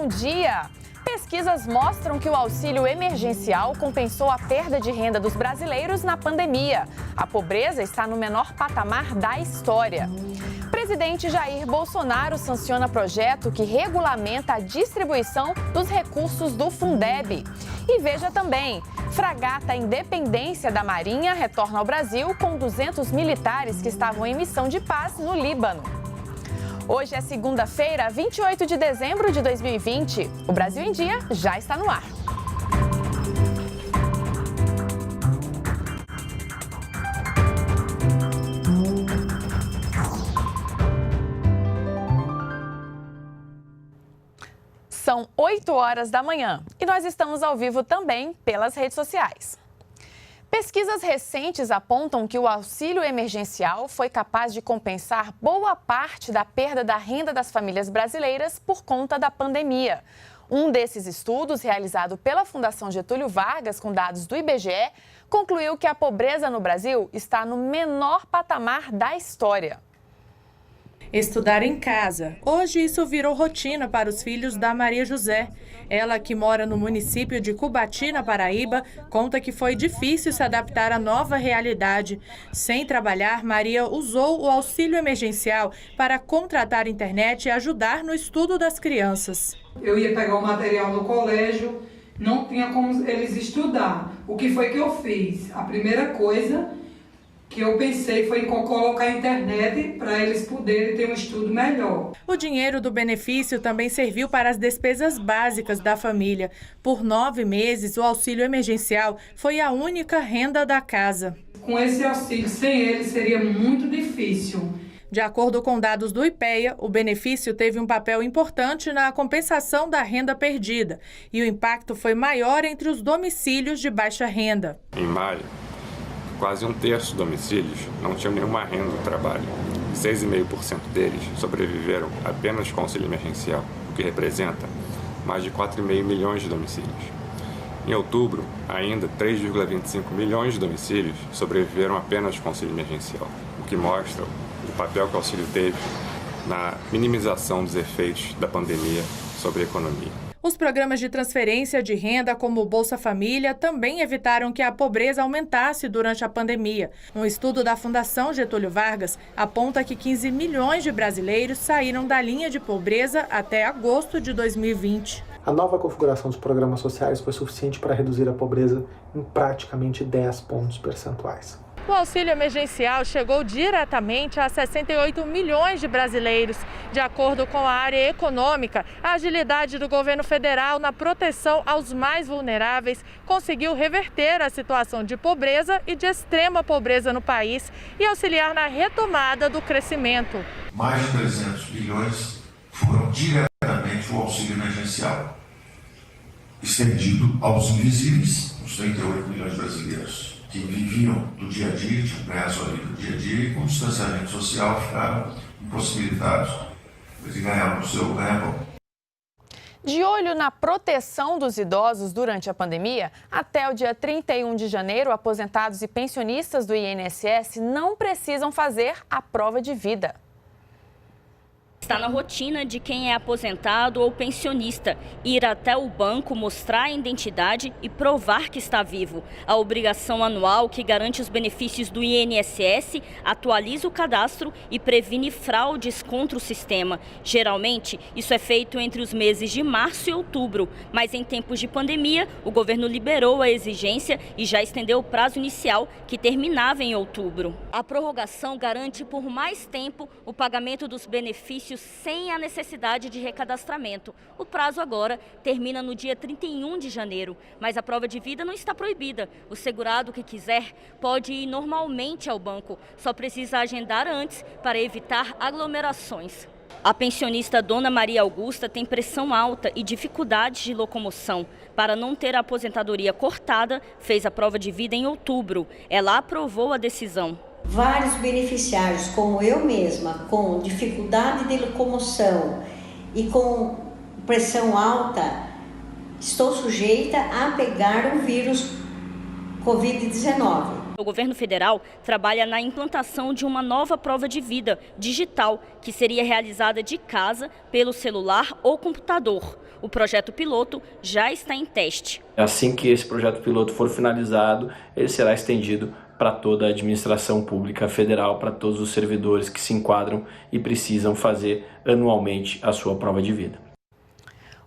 bom dia! Pesquisas mostram que o auxílio emergencial compensou a perda de renda dos brasileiros na pandemia. A pobreza está no menor patamar da história. Presidente Jair Bolsonaro sanciona projeto que regulamenta a distribuição dos recursos do Fundeb. E veja também, fragata Independência da Marinha retorna ao Brasil com 200 militares que estavam em missão de paz no Líbano. Hoje é segunda-feira, 28 de dezembro de 2020. O Brasil em Dia já está no ar. São 8 horas da manhã e nós estamos ao vivo também pelas redes sociais. Pesquisas recentes apontam que o auxílio emergencial foi capaz de compensar boa parte da perda da renda das famílias brasileiras por conta da pandemia. Um desses estudos, realizado pela Fundação Getúlio Vargas com dados do IBGE, concluiu que a pobreza no Brasil está no menor patamar da história. Estudar em casa. Hoje isso virou rotina para os filhos da Maria José. Ela, que mora no município de Cubati, na Paraíba, conta que foi difícil se adaptar à nova realidade. Sem trabalhar, Maria usou o auxílio emergencial para contratar internet e ajudar no estudo das crianças. Eu ia pegar o material no colégio, não tinha como eles estudar. O que foi que eu fiz? A primeira coisa que eu pensei foi em colocar a internet para eles poderem ter um estudo melhor. O dinheiro do benefício também serviu para as despesas básicas da família. Por 9 meses, o auxílio emergencial foi a única renda da casa. Com esse auxílio, sem ele, seria muito difícil. De acordo com dados do IPEA, o benefício teve um papel importante na compensação da renda perdida. E o impacto foi maior entre os domicílios de baixa renda. Em maio, quase um terço dos domicílios não tinham nenhuma renda do trabalho. 6,5% deles sobreviveram apenas com auxílio emergencial, o que representa mais de 4,5 milhões de domicílios. Em outubro, ainda 3,25 milhões de domicílios sobreviveram apenas com auxílio emergencial, o que mostra o papel que o auxílio teve na minimização dos efeitos da pandemia sobre a economia. Os programas de transferência de renda, como o Bolsa Família, também evitaram que a pobreza aumentasse durante a pandemia. Um estudo da Fundação Getúlio Vargas aponta que 15 milhões de brasileiros saíram da linha de pobreza até agosto de 2020. A nova configuração dos programas sociais foi suficiente para reduzir a pobreza em praticamente 10 pontos percentuais. O auxílio emergencial chegou diretamente a 68 milhões de brasileiros. De acordo com a área econômica, a agilidade do governo federal na proteção aos mais vulneráveis conseguiu reverter a situação de pobreza e de extrema pobreza no país e auxiliar na retomada do crescimento. Mais de 300 bilhões foram diretamente o auxílio emergencial, estendido aos invisíveis, os 38 milhões de brasileiros que viviam do dia a dia, tinham ganhado sua vida do dia a dia e com distanciamento social ficaram impossibilitados de ganhar o seu ganha-pão. De olho na proteção dos idosos durante a pandemia, até o dia 31 de janeiro, aposentados e pensionistas do INSS não precisam fazer a prova de vida. Está na rotina de quem é aposentado ou pensionista, ir até o banco, mostrar a identidade e provar que está vivo. A obrigação anual que garante os benefícios do INSS atualiza o cadastro e previne fraudes contra o sistema. Geralmente, isso é feito entre os meses de março e outubro, mas em tempos de pandemia, o governo liberou a exigência e já estendeu o prazo inicial, que terminava em outubro. A prorrogação garante por mais tempo o pagamento dos benefícios sem a necessidade de recadastramento. O prazo agora termina no dia 31 de janeiro, mas a prova de vida não está proibida. O segurado que quiser pode ir normalmente ao banco, só precisa agendar antes para evitar aglomerações. A pensionista Dona Maria Augusta tem pressão alta e dificuldades de locomoção. Para não ter a aposentadoria cortada, fez a prova de vida em outubro. Ela aprovou a decisão. Vários beneficiários, como eu mesma, com dificuldade de locomoção e com pressão alta, estou sujeita a pegar o vírus Covid-19. O governo federal trabalha na implantação de uma nova prova de vida digital, que seria realizada de casa, pelo celular ou computador. O projeto piloto já está em teste. Assim que esse projeto piloto for finalizado, ele será estendido para toda a administração pública federal, para todos os servidores que se enquadram e precisam fazer anualmente a sua prova de vida.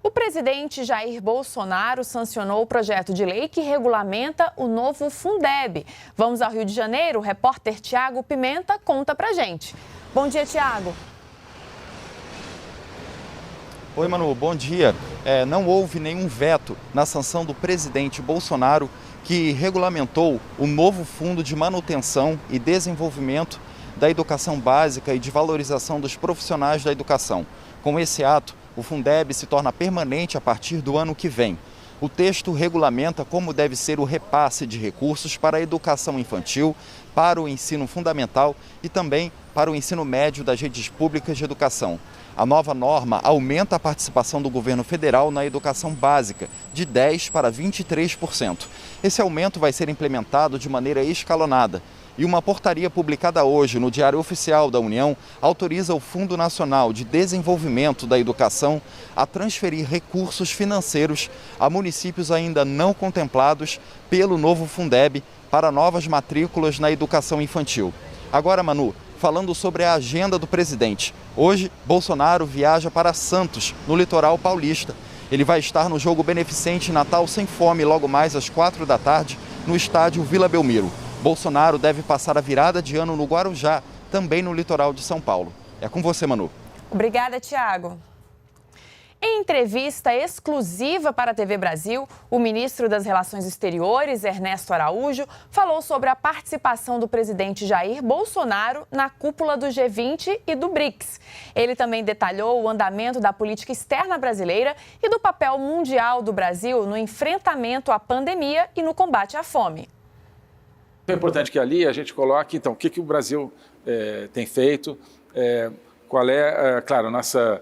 O presidente Jair Bolsonaro sancionou o projeto de lei que regulamenta o novo Fundeb. Vamos ao Rio de Janeiro, o repórter Tiago Pimenta conta pra gente. Bom dia, Tiago. Oi, Manu, bom dia. Não houve nenhum veto na sanção do presidente Bolsonaro, que regulamentou o novo Fundo de Manutenção e Desenvolvimento da Educação Básica e de Valorização dos Profissionais da Educação. Com esse ato, o Fundeb se torna permanente a partir do ano que vem. O texto regulamenta como deve ser o repasse de recursos para a educação infantil, para o ensino fundamental e também para o ensino médio das redes públicas de educação. A nova norma aumenta a participação do governo federal na educação básica, de 10% para 23%. Esse aumento vai ser implementado de maneira escalonada. E uma portaria publicada hoje no Diário Oficial da União autoriza o Fundo Nacional de Desenvolvimento da Educação a transferir recursos financeiros a municípios ainda não contemplados pelo novo Fundeb para novas matrículas na educação infantil. Agora, Manu, falando sobre a agenda do presidente. Hoje, Bolsonaro viaja para Santos, no litoral paulista. Ele vai estar no jogo beneficente Natal Sem Fome logo mais às 4 da tarde, no estádio Vila Belmiro. Bolsonaro deve passar a virada de ano no Guarujá, também no litoral de São Paulo. É com você, Manu. Obrigada, Tiago. Em entrevista exclusiva para a TV Brasil, o ministro das Relações Exteriores, Ernesto Araújo, falou sobre a participação do presidente Jair Bolsonaro na cúpula do G20 e do BRICS. Ele também detalhou o andamento da política externa brasileira e do papel mundial do Brasil no enfrentamento à pandemia e no combate à fome. É importante que ali a gente coloque, então, o que o Brasil tem feito, qual é, claro, a nossa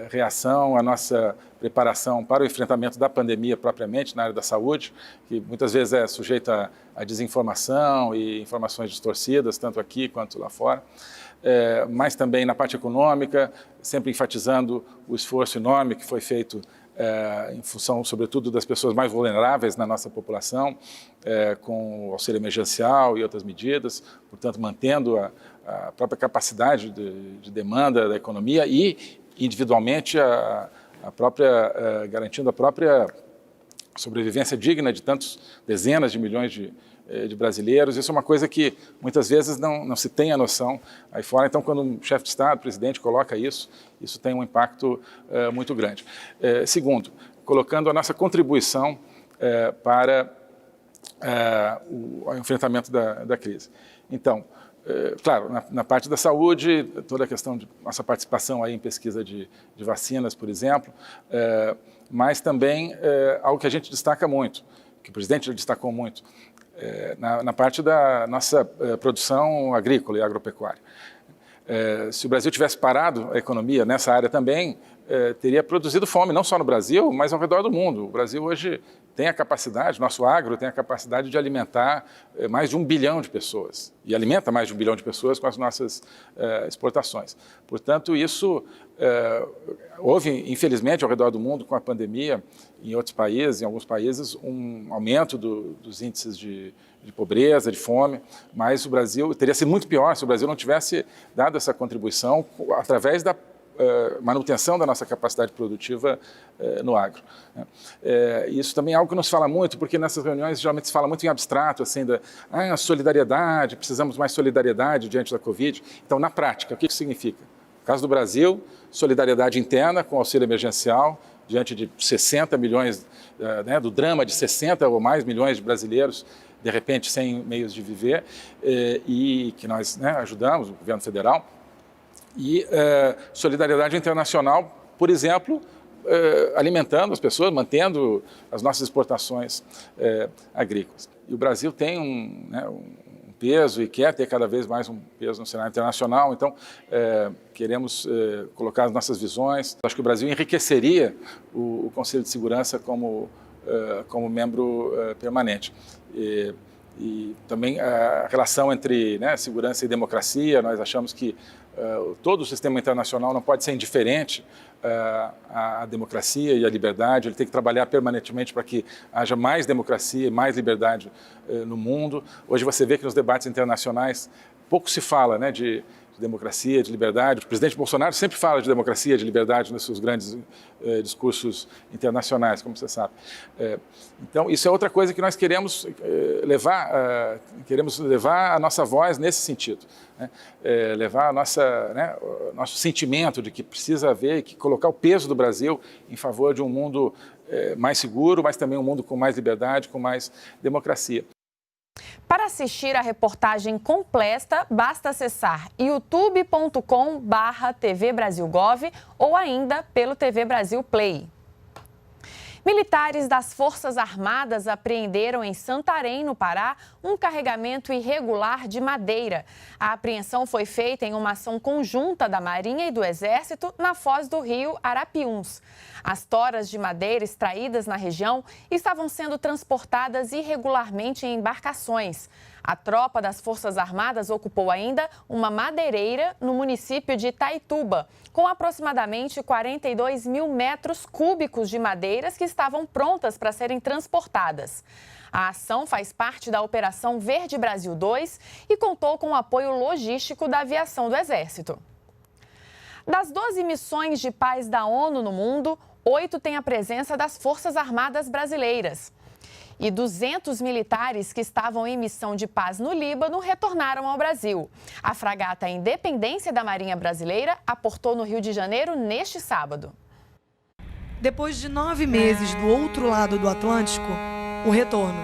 reação, a nossa preparação para o enfrentamento da pandemia propriamente na área da saúde, que muitas vezes é sujeita a desinformação e informações distorcidas, tanto aqui quanto lá fora, mas também na parte econômica, sempre enfatizando o esforço enorme que foi feito em função, sobretudo, das pessoas mais vulneráveis na nossa população, com o auxílio emergencial e outras medidas, portanto, mantendo a própria capacidade de demanda da economia e, individualmente, garantindo a própria sobrevivência digna de tantos dezenas de milhões de brasileiros. Isso é uma coisa que muitas vezes não se tem a noção aí fora. Então, quando um chefe de Estado, presidente, coloca isso tem um impacto muito grande. Segundo, colocando a nossa contribuição para o enfrentamento da crise. Então, claro, na parte da saúde, toda a questão de nossa participação aí em pesquisa de vacinas, por exemplo, mas também algo que a gente destaca muito, que o presidente destacou muito, na parte da nossa produção agrícola e agropecuária. Se o Brasil tivesse parado a economia nessa área também, teria produzido fome, não só no Brasil, mas ao redor do mundo. O Brasil hoje tem a capacidade, nosso agro tem a capacidade de alimentar mais de 1 bilhão de pessoas. E alimenta mais de 1 bilhão de pessoas com as nossas exportações. Portanto, isso houve, infelizmente, ao redor do mundo, com a pandemia, em outros países, em alguns países, um aumento dos índices de pobreza, de fome, mas o Brasil teria sido muito pior se o Brasil não tivesse dado essa contribuição através da manutenção da nossa capacidade produtiva no agro. Isso também é algo que nos fala muito, porque nessas reuniões geralmente se fala muito em abstrato, assim, a solidariedade, precisamos mais solidariedade diante da Covid. Então, na prática, o que isso significa? No caso do Brasil, solidariedade interna com auxílio emergencial, diante de 60 milhões, do drama de 60 ou mais milhões de brasileiros, de repente sem meios de viver, e que nós ajudamos, o governo federal. E solidariedade internacional, por exemplo, alimentando as pessoas, mantendo as nossas exportações agrícolas. E o Brasil tem um peso e quer ter cada vez mais um peso no cenário internacional, então queremos colocar as nossas visões. Acho que o Brasil enriqueceria o Conselho de Segurança como membro permanente. E também a relação entre, né, segurança e democracia. Nós achamos que todo o sistema internacional não pode ser indiferente à democracia e à liberdade. Ele tem que trabalhar permanentemente para que haja mais democracia e mais liberdade no mundo. Hoje você vê que nos debates internacionais pouco se fala, né, de democracia, de liberdade. O presidente Bolsonaro sempre fala de democracia, de liberdade nos seus grandes discursos internacionais, como você sabe. Então, isso é outra coisa que nós queremos levar a nossa voz nesse sentido, né? Levar o nosso sentimento de que precisa haver, que colocar o peso do Brasil em favor de um mundo mais seguro, mas também um mundo com mais liberdade, com mais democracia. Para assistir a reportagem completa, basta acessar youtube.com/tvbrasilgov ou ainda pelo TV Brasil Play. Militares das Forças Armadas apreenderam em Santarém, no Pará, um carregamento irregular de madeira. A apreensão foi feita em uma ação conjunta da Marinha e do Exército na foz do rio Arapiuns. As toras de madeira extraídas na região estavam sendo transportadas irregularmente em embarcações. A tropa das Forças Armadas ocupou ainda uma madeireira no município de Itaituba, com aproximadamente 42 mil metros cúbicos de madeiras que estavam prontas para serem transportadas. A ação faz parte da Operação Verde Brasil 2 e contou com o apoio logístico da aviação do Exército. Das 12 missões de paz da ONU no mundo, 8 têm a presença das Forças Armadas brasileiras. E 200 militares que estavam em missão de paz no Líbano retornaram ao Brasil. A fragata Independência da Marinha Brasileira aportou no Rio de Janeiro neste sábado. Depois de 9 meses do outro lado do Atlântico, o retorno.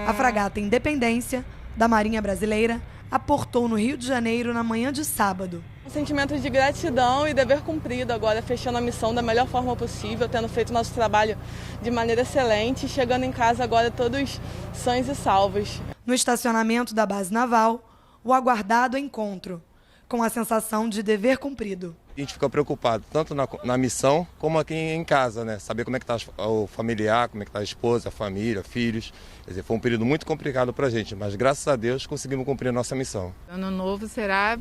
A fragata Independência da Marinha Brasileira aportou no Rio de Janeiro na manhã de sábado. Um sentimento de gratidão e dever cumprido agora, fechando a missão da melhor forma possível, tendo feito nosso trabalho de maneira excelente, chegando em casa agora todos sãos e salvos. No estacionamento da base naval, o aguardado encontro, com a sensação de dever cumprido. A gente fica preocupado, tanto na missão como aqui em casa, né? Saber como é que está o familiar, como é que está a esposa, a família, filhos. Quer dizer, foi um período muito complicado para a gente, mas graças a Deus conseguimos cumprir a nossa missão. Ano novo será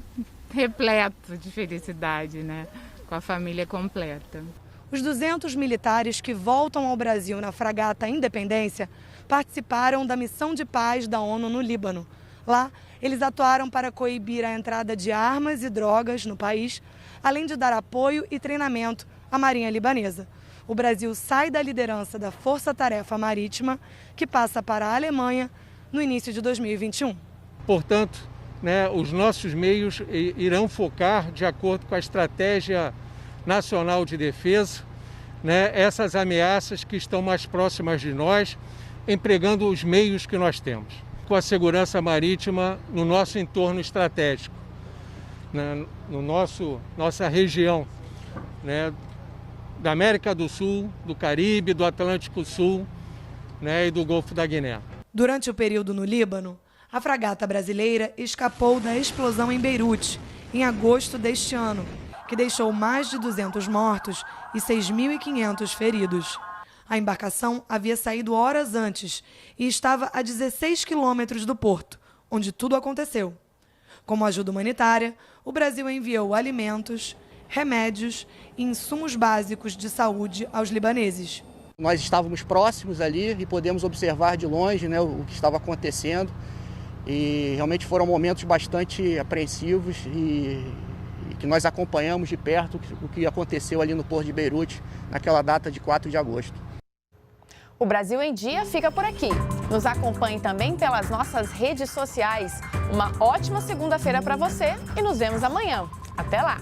repleto de felicidade, né? Com a família completa. Os 200 militares que voltam ao Brasil na fragata Independência participaram da missão de paz da ONU no Líbano. Lá, eles atuaram para coibir a entrada de armas e drogas no país, além de dar apoio e treinamento à Marinha Libanesa. O Brasil sai da liderança da Força Tarefa Marítima, que passa para a Alemanha no início de 2021. Portanto, os nossos meios irão focar, de acordo com a Estratégia Nacional de Defesa, essas ameaças que estão mais próximas de nós, empregando os meios que nós temos, com a segurança marítima no nosso entorno estratégico, nossa região, da América do Sul, do Caribe, do Atlântico Sul, e do Golfo da Guiné. Durante o período no Líbano, a fragata brasileira escapou da explosão em Beirute, em agosto deste ano, que deixou mais de 200 mortos e 6.500 feridos. A embarcação havia saído horas antes e estava a 16 quilômetros do porto, onde tudo aconteceu. Como ajuda humanitária, o Brasil enviou alimentos, remédios e insumos básicos de saúde aos libaneses. Nós estávamos próximos ali e podemos observar de longe, o que estava acontecendo. E realmente foram momentos bastante apreensivos e que nós acompanhamos de perto o que aconteceu ali no porto de Beirute naquela data de 4 de agosto. O Brasil em Dia fica por aqui. Nos acompanhe também pelas nossas redes sociais. Uma ótima segunda-feira para você e nos vemos amanhã. Até lá!